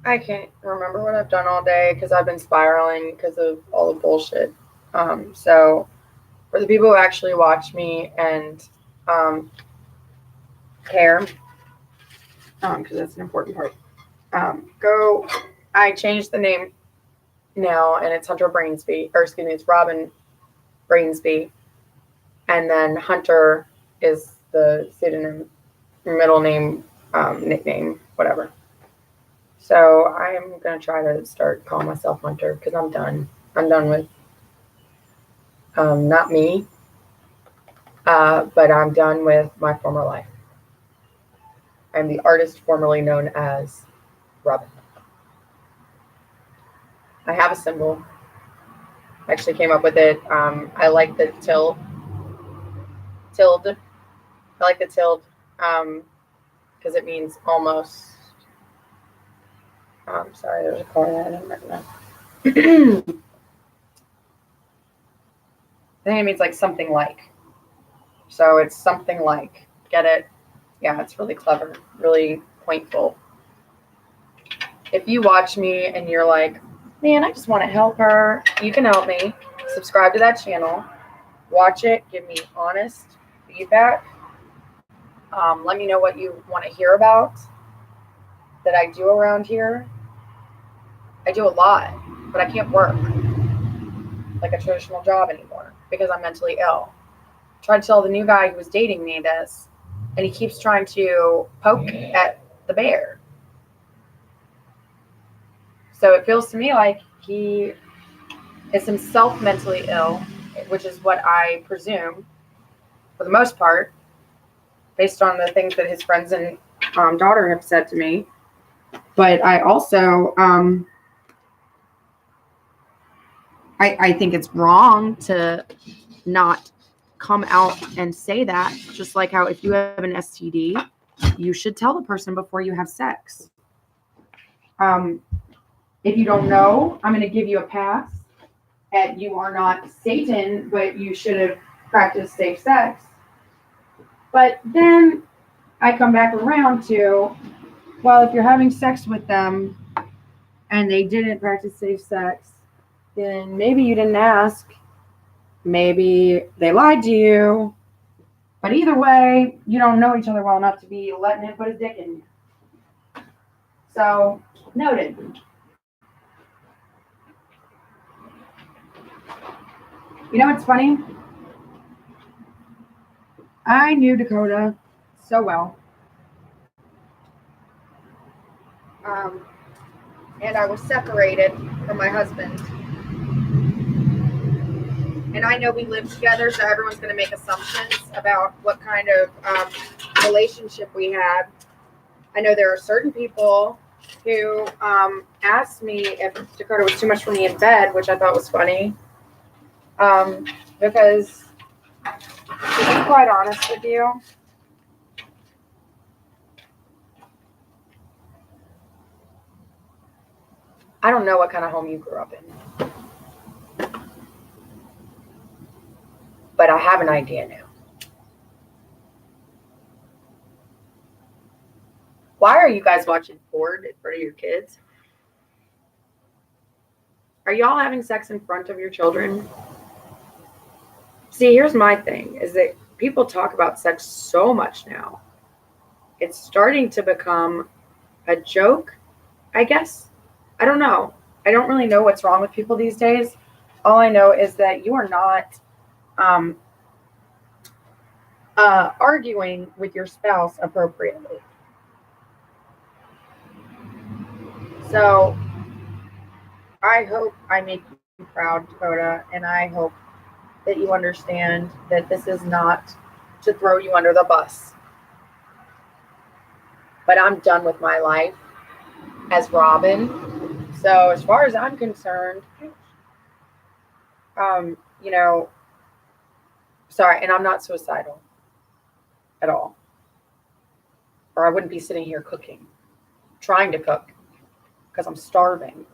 I can't remember what I've done all day because I've been spiraling because of all the bullshit. So for the people who actually watch me and care, because that's an important part, go. I changed the name now, and it's Hunter Brainsby, or excuse me, it's Robin Brainsby, and then Hunter is the pseudonym, middle name, nickname, whatever. So I'm gonna try to start calling myself Hunter because I'm done. I'm done with not me, but I'm done with my former life. I'm the artist formerly known as Robin. I have a symbol. I actually came up with it. I like the tilde. I like the tilde because it means almost. Sorry, there's a car there. I didn't recognize. I think it means like something like. So it's something like. Get it? Yeah, it's really clever, really pointful. If you watch me and you're like, man, I just want to help her, you can help me. Subscribe to that channel. Watch it. Give me honest feedback. Let me know what you want to hear about that I do around here. I do a lot, but I can't work like a traditional job anymore because I'm mentally ill. Tried to tell the new guy who was dating me this, and he keeps trying to poke at the bear. So it feels to me like he is himself mentally ill, which is what I presume for the most part, based on the things that his friends and daughter have said to me. But I also, I think it's wrong to not come out and say that. Just like how if you have an STD, you should tell the person before you have sex. If you don't know, I'm going to give you a pass. And you are not Satan, but you should have practiced safe sex. But then I come back around to, well, if you're having sex with them and they didn't practice safe sex, then maybe you didn't ask. Maybe they lied to you. But either way, you don't know each other well enough to be letting him put his dick in you. So, noted. You know what's funny? I knew Dakota so well. And I was separated from my husband. And I know we live together, so everyone's going to make assumptions about what kind of relationship we had. I know there are certain people who asked me if Dakota was too much for me in bed, which I thought was funny. Because, to be quite honest with you, I don't know what kind of home you grew up in. But I have an idea now. Why are you guys watching porn in front of your kids? Are y'all having sex in front of your children? See, here's my thing, is that people talk about sex so much now. It's starting to become a joke, I guess. I don't know. I don't really know what's wrong with people these days. All I know is that you are not arguing with your spouse appropriately. So I hope I make you proud, Dakota, and I hope that you understand that this is not to throw you under the bus. But I'm done with my life as Robin. So as far as I'm concerned, you know, sorry, and I'm not suicidal at all. Or I wouldn't be sitting here cooking, trying to cook, because I'm starving.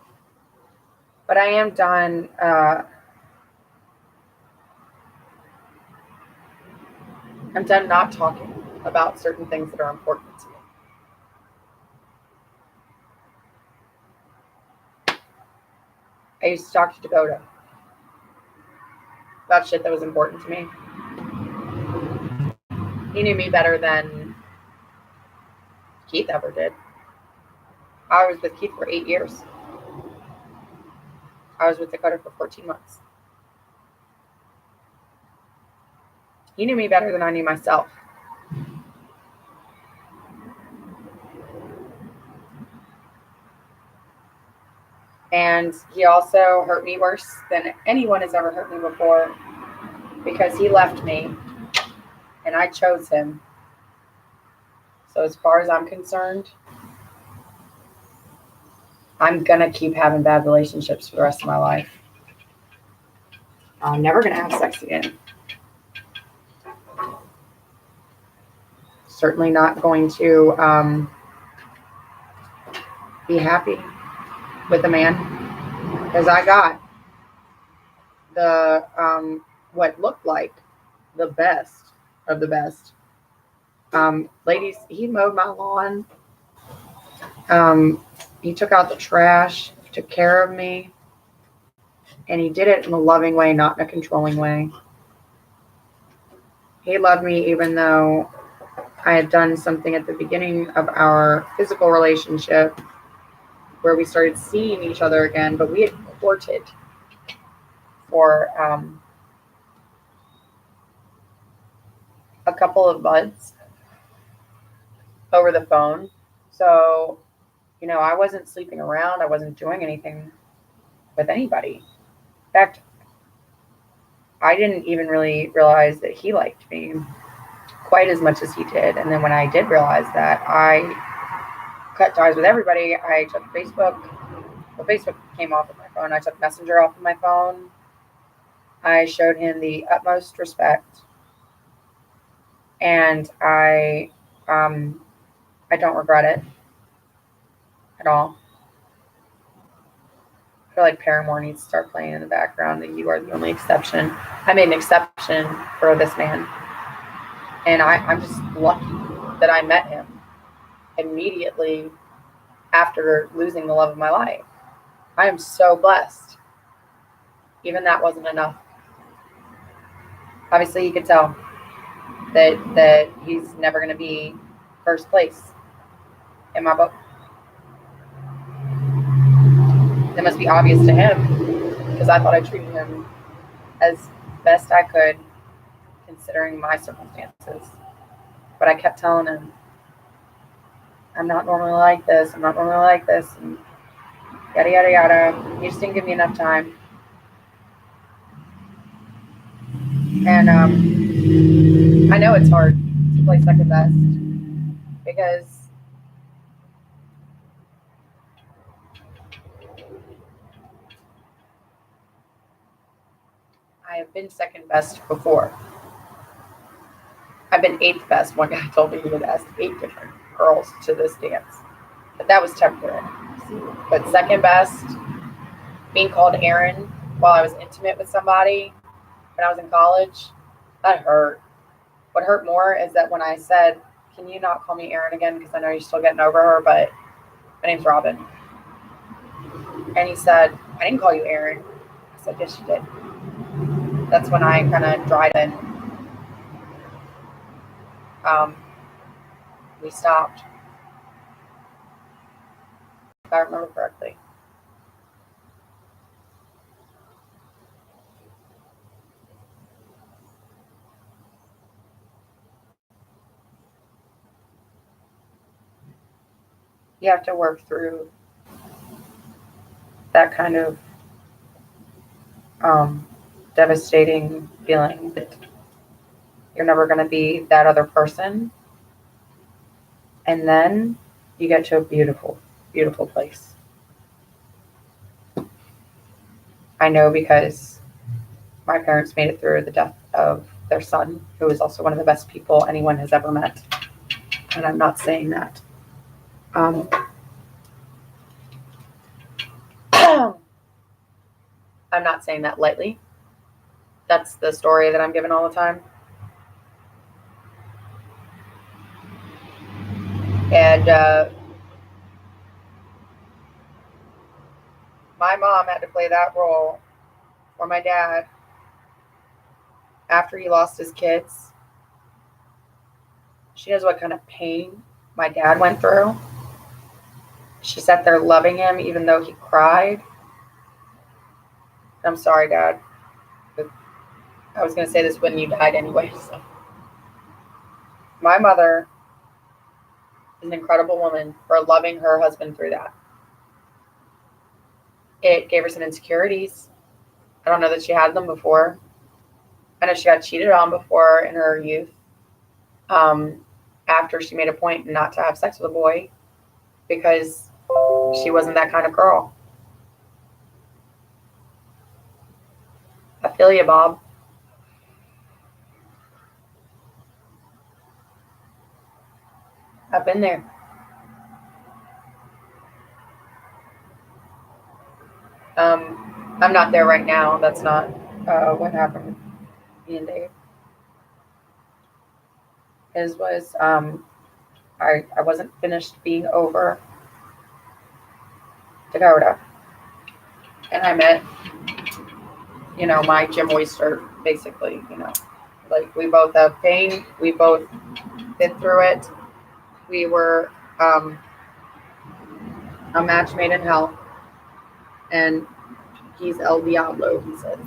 But I am done. I'm done not talking about certain things that are important to me. I used to talk to Dakota about shit that was important to me. He knew me better than Keith ever did. I was with Keith for 8 years. I was with Dakota for 14 months. He knew me better than I knew myself. And he also hurt me worse than anyone has ever hurt me before, because he left me and I chose him. So as far as I'm concerned, I'm going to keep having bad relationships for the rest of my life. I'm never going to have sex again. Certainly not going to be happy with a man, because I got the what looked like the best of the best. Ladies, he mowed my lawn. He took out the trash, took care of me, and he did it in a loving way, not in a controlling way. He loved me even though I had done something at the beginning of our physical relationship where we started seeing each other again, but we had courted for a couple of months over the phone. So, I wasn't sleeping around. I wasn't doing anything with anybody. In fact, I didn't even really realize that he liked me quite as much as he did. And then when I did realize that, I cut ties with everybody. I took Facebook. Well, Facebook came off of my phone. I took Messenger off of my phone. I showed him the utmost respect. And I don't regret it at all. I feel like Paramore needs to start playing in the background, that You Are the Only Exception. I made an exception for this man. And I'm just lucky that I met him immediately after losing the love of my life. I am so blessed. Even that wasn't enough. Obviously, you could tell that he's never going to be first place in my book. It must be obvious to him, because I thought I treated him as best I could considering my circumstances. But I kept telling him, I'm not normally like this. I'm not normally like this. And yada, yada, yada. He just didn't give me enough time. And I know it's hard to play second best, because I have been second best before. I've been eighth best. One guy told me he had asked 8 different girls to this dance. But that was temporary. But second best, being called Aaron while I was intimate with somebody when I was in college, that hurt. What hurt more is that when I said, can you not call me Aaron again, because I know you're still getting over her, but my name's Robin. And he said, I didn't call you Aaron. I said, yes, you did. That's when I kind of dried in. We stopped, if I remember correctly. You have to work through that kind of devastating feeling that you're never going to be that other person. And then you get to a beautiful, beautiful place. I know, because my parents made it through the death of their son, who was also one of the best people anyone has ever met. And I'm not saying that. I'm not saying that lightly. That's the story that I'm given all the time. And my mom had to play that role for my dad after he lost his kids. She knows what kind of pain my dad went through. She sat there loving him even though he cried. I'm sorry, Dad. But I was going to say this when you died anyway. So. My mother is an incredible woman for loving her husband through that. It gave her some insecurities. I don't know that she had them before. I know she got cheated on before in her youth. After she made a point not to have sex with a boy because she wasn't that kind of girl. I feel you, Bob. I've been there. I'm not there right now. That's not what happened with me and Dave. His was I wasn't finished being over Dakota. And I met, my Jim Oyster, basically, Like, we both have pain. We both been through it. We were a match made in hell. And he's El Diablo, he says.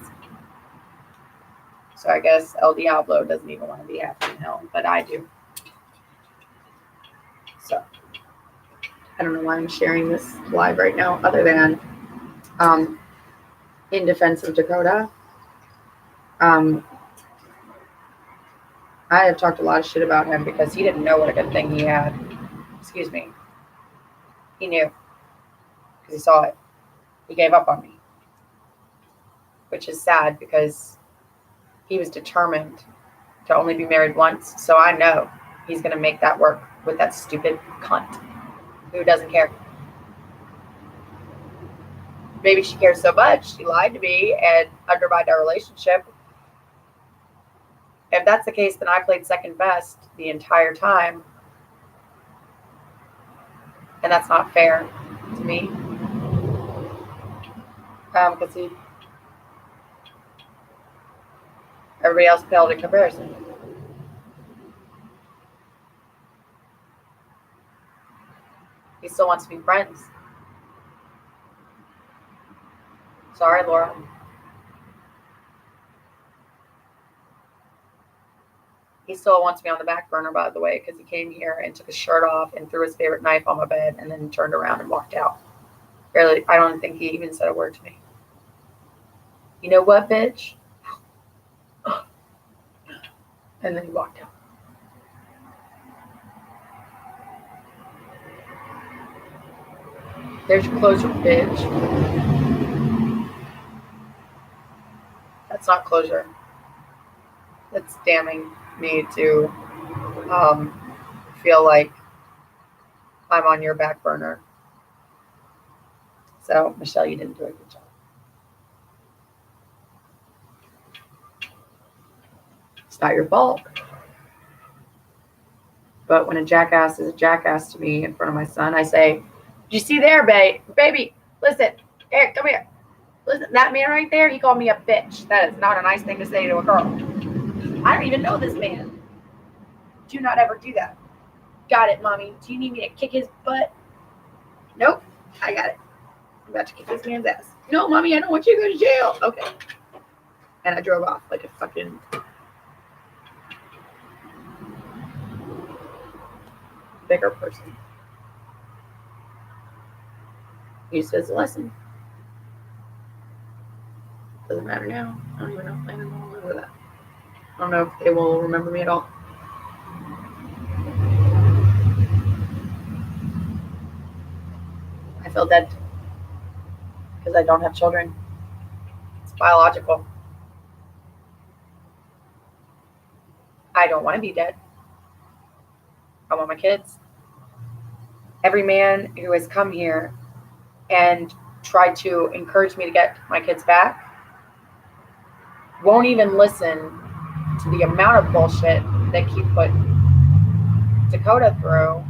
So I guess El Diablo doesn't even want to be happy in hell, but I do. So I don't know why I'm sharing this live right now, other than in defense of Dakota. I have talked a lot of shit about him because he didn't know what a good thing he had. Excuse me. He knew because he saw it. He gave up on me, which is sad because he was determined to only be married once. So I know he's going to make that work with that stupid cunt who doesn't care. Maybe she cares so much she lied to me and undermined our relationship. If that's the case, then I played second best the entire time. And that's not fair to me. Because everybody else failed in comparison. He still wants to be friends. Sorry, Laura. He still wants me on the back burner, by the way, because he came here and took his shirt off and threw his favorite knife on my bed and then turned around and walked out. Barely, I don't think he even said a word to me. You know what, bitch? And then he walked out. There's your closure, bitch. That's not closure. That's damning me to feel like I'm on your back burner. So, Michelle, you didn't do a good job. It's not your fault. But when a jackass is a jackass to me in front of my son, I say, you see there, baby, listen, here, come here. Listen, that man right there, he called me a bitch. That is not a nice thing to say to a girl. I don't even know this man. Do not ever do that. Got it, Mommy. Do you need me to kick his butt? Nope, I got it. I'm about to kick this man's ass. No, Mommy, I don't want you to go to jail. Okay. And I drove off like a fucking bigger person. Used it as a lesson. Doesn't matter now. I don't even know if Landon will remember that. I don't know if they will remember me at all. I feel dead because I don't have children. It's biological. I don't want to be dead. I want my kids. Every man who has come here and tried to encourage me to get my kids back won't even listen to the amount of bullshit that he put Dakota through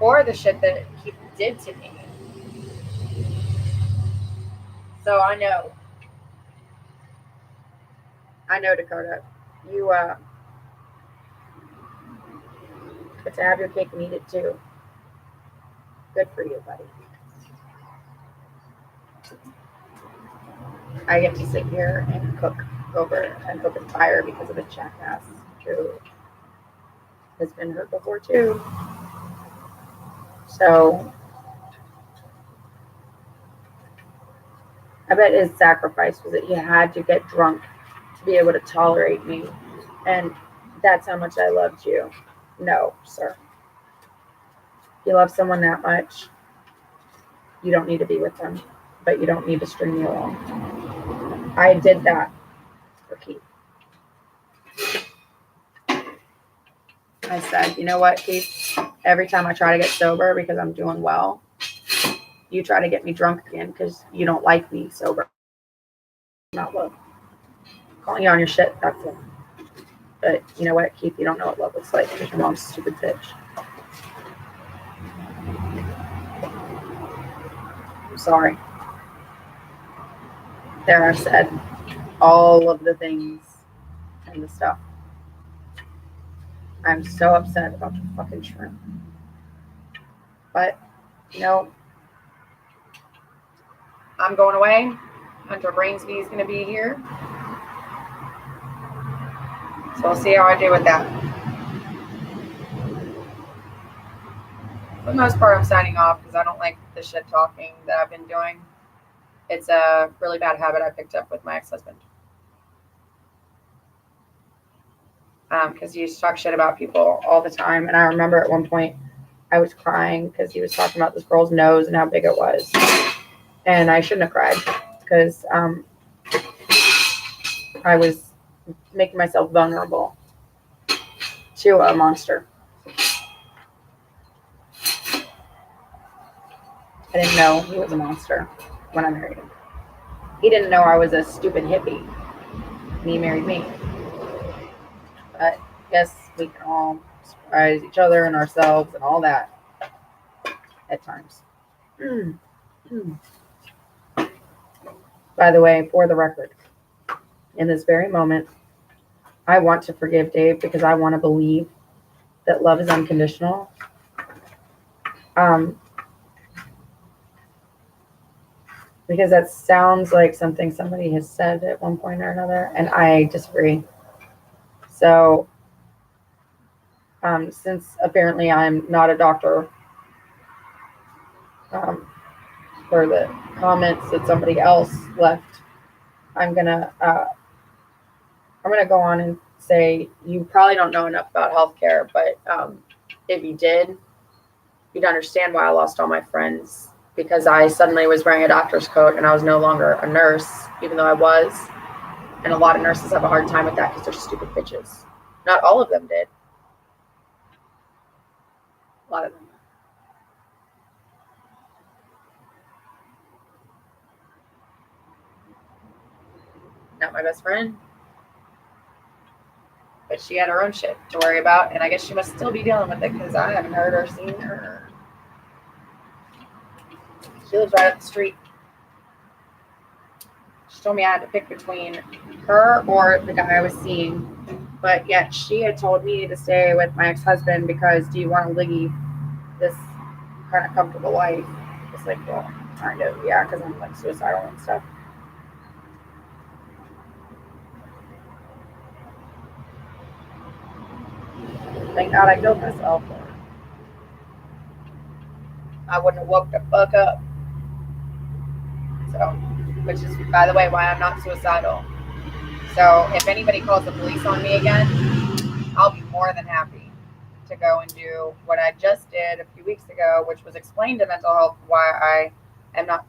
or the shit that he did to me. So I know, Dakota, you get to have your cake and eat it too. Good for you, buddy. I get to sit here and cook at fire because of a jackass who has been hurt before too. So I bet his sacrifice was that he had to get drunk to be able to tolerate me. And that's how much I loved you. No, sir. If you love someone that much, you don't need to be with them, but you don't need to string me along. I did that for Keith. I said, you know what, Keith? Every time I try to get sober because I'm doing well, you try to get me drunk again because you don't like me sober. Not love. Calling you on your shit, that's it. But you know what, Keith? You don't know what love looks like because your mom's a stupid bitch. I'm sorry. There, I've said all of the things and the stuff. I'm so upset about the fucking shrimp. But, you know, I'm going away. Hunter Brainsby is going to be here. So we'll see how I do with that. For the most part, I'm signing off because I don't like the shit talking that I've been doing. It's a really bad habit I picked up with my ex-husband. Because he used to talk shit about people all the time. And I remember at one point I was crying because he was talking about this girl's nose and how big it was. And I shouldn't have cried because I was making myself vulnerable to a monster. I didn't know he was a monster when I married him. He didn't know I was a stupid hippie and he married me. But yes, we can all surprise each other and ourselves and all that at times. By the way, for the record, in this very moment, I want to forgive Dave because I want to believe that love is unconditional. Because that sounds like something somebody has said at one point or another, and I disagree. So, since apparently I'm not a doctor, for the comments that somebody else left, I'm gonna go on and say you probably don't know enough about healthcare, but if you did, you'd understand why I lost all my friends, because I suddenly was wearing a doctor's coat and I was no longer a nurse, even though I was. And a lot of nurses have a hard time with that because they're stupid bitches. Not all of them did. A lot of them. Not my best friend. But she had her own shit to worry about, and I guess she must still be dealing with it because I haven't heard or seen her. She lives right up the street. She told me I had to pick between her or the guy I was seeing, but yet she had told me to stay with my ex-husband because do you want to leave this kind of comfortable life? It's like, well, kind of, yeah, because I'm like suicidal and stuff. Thank God I killed myself. I wouldn't have woke the fuck up. So, which is, by the way, why I'm not suicidal. So, if anybody calls the police on me again, I'll be more than happy to go and do what I just did a few weeks ago, which was explain to mental health why I am not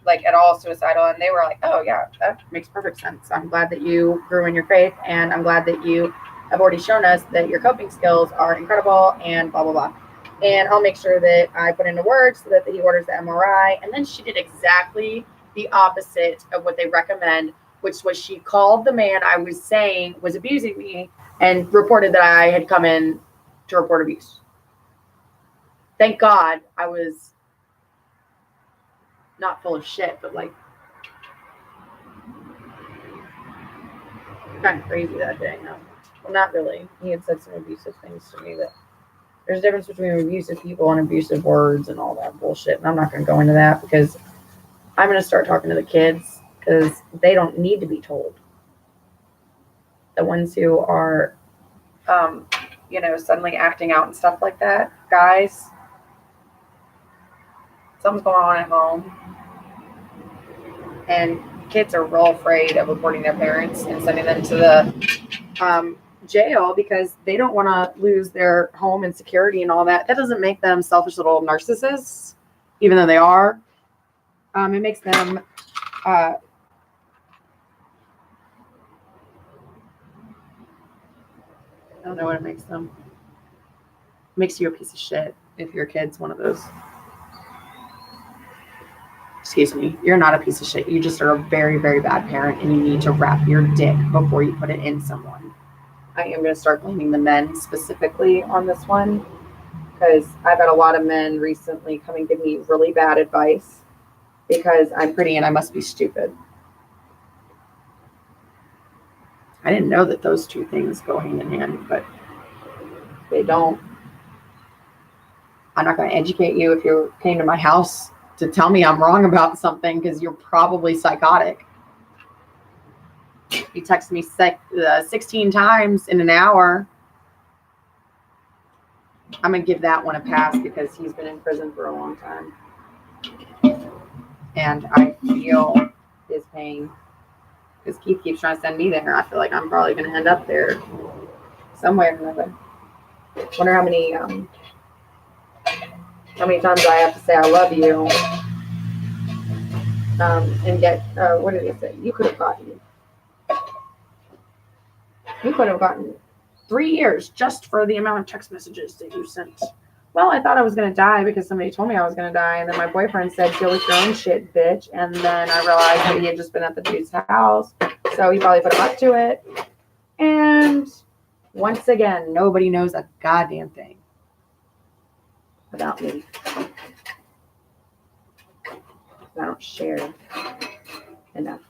like at all suicidal. And they were like, oh yeah, that makes perfect sense. I'm glad that you grew in your faith, and I'm glad that you have already shown us that your coping skills are incredible and blah, blah, blah. And I'll make sure that I put into words so that he orders the MRI. And then she did exactly the opposite of what they recommend, which was she called the man I was saying was abusing me and reported that I had come in to report abuse. Thank God I was not full of shit, but like kind of crazy that day. No. Well, not really. He had said some abusive things to me that there's a difference between abusive people and abusive words and all that bullshit. And I'm not going to go into that because I'm going to start talking to the kids because they don't need to be told. The ones who are, suddenly acting out and stuff like that, guys, something's going on at home. And kids are real afraid of reporting their parents and sending them to the jail because they don't want to lose their home and security and all that. That doesn't make them selfish little narcissists, even though they are. It makes them I don't know what it makes them. It makes you a piece of shit if your kid's one of those. Excuse me. You're not a piece of shit. You just are a very, very bad parent, and you need to wrap your dick before you put it in someone. I am going to start blaming the men specifically on this one because I've had a lot of men recently come and give me really bad advice because I'm pretty and I must be stupid. I didn't know that those two things go hand in hand, but they don't. I'm not going to educate you if you came to my house to tell me I'm wrong about something because you're probably psychotic. You text me 16 times in an hour. I'm going to give that one a pass because he's been in prison for a long time. And I feel his pain because Keith keeps trying to send me there. I feel like I'm probably going to end up there some way or another. Wonder how many times I have to say I love you and get, what did he say? You could have gotten 3 years just for the amount of text messages that you sent. Well, I thought I was going to die because somebody told me I was going to die. And then my boyfriend said, deal with your own shit, bitch. And then I realized that he had just been at the dude's house. So he probably put him up to it. And once again, nobody knows a goddamn thing about me. I don't share enough.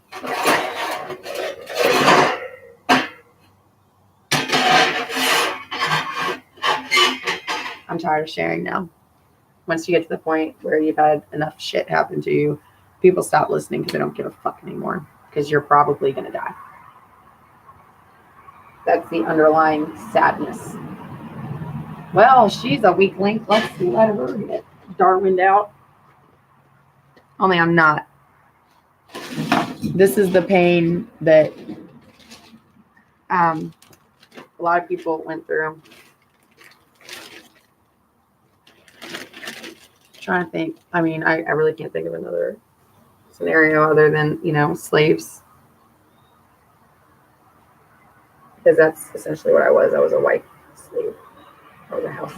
I'm tired of sharing now. Once you get to the point where you've had enough shit happen to you, people stop listening because they don't give a fuck anymore because you're probably going to die. That's the underlying sadness. Well, she's a weak link. Let's let her get Darwined out. Only I'm not. This is the pain that a lot of people went through. Trying to think. I mean, I really can't think of another scenario other than, slaves. Because that's essentially what I was. I was a white slave. I was a house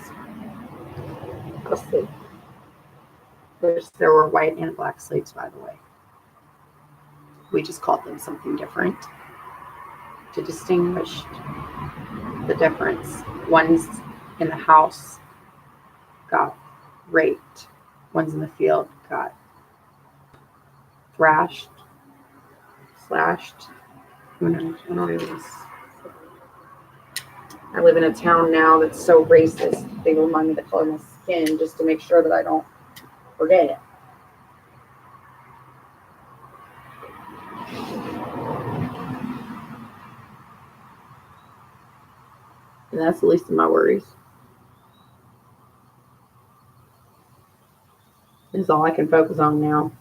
slave. Which there were white and black slaves, by the way. We just called them something different to distinguish the difference. One's in the house got raped. One's in the field got thrashed, slashed. Who knows? I don't even. I live in a town now that's so racist. They remind me the color of my skin just to make sure that I don't forget it. And that's the least of my worries. It's all I can focus on now.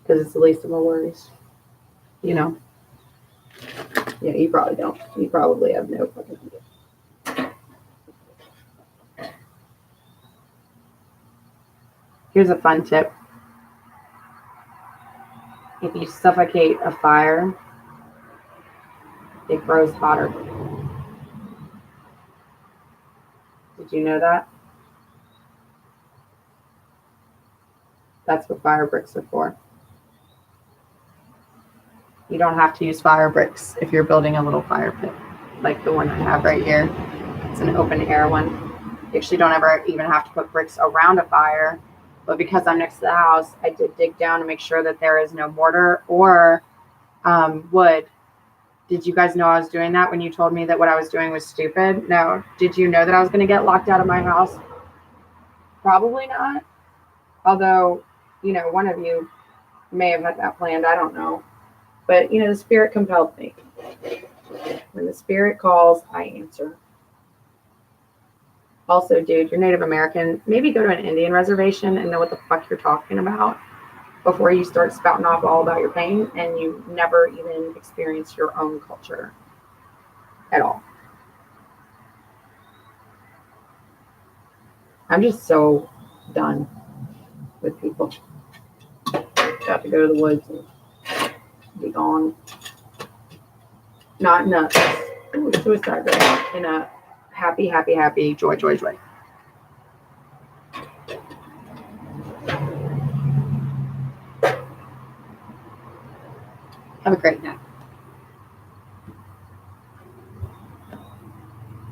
Because it's the least of my worries. Yeah, you probably don't. You probably have no fucking idea. Here's a fun tip. If you suffocate a fire, it grows hotter. Did you know that? That's what fire bricks are for. You don't have to use fire bricks if you're building a little fire pit, like the one I have right here. It's an open air one. You actually don't ever even have to put bricks around a fire. But because I'm next to the house, I did dig down to make sure that there is no mortar or wood Did you guys know I was doing that when you told me that what I was doing was stupid? No. Did you know that I was going to get locked out of my house? Probably not. Although, one of you may have had that planned. I don't know. But, the spirit compelled me. When the spirit calls, I answer. Also, dude, you're Native American. Maybe go to an Indian reservation and know what the fuck you're talking about before you start spouting off all about your pain and you never even experience your own culture at all. I'm just so done with people. Got to go to the woods and be gone. Not in a suicide rate, in a happy, joy. Have a great night.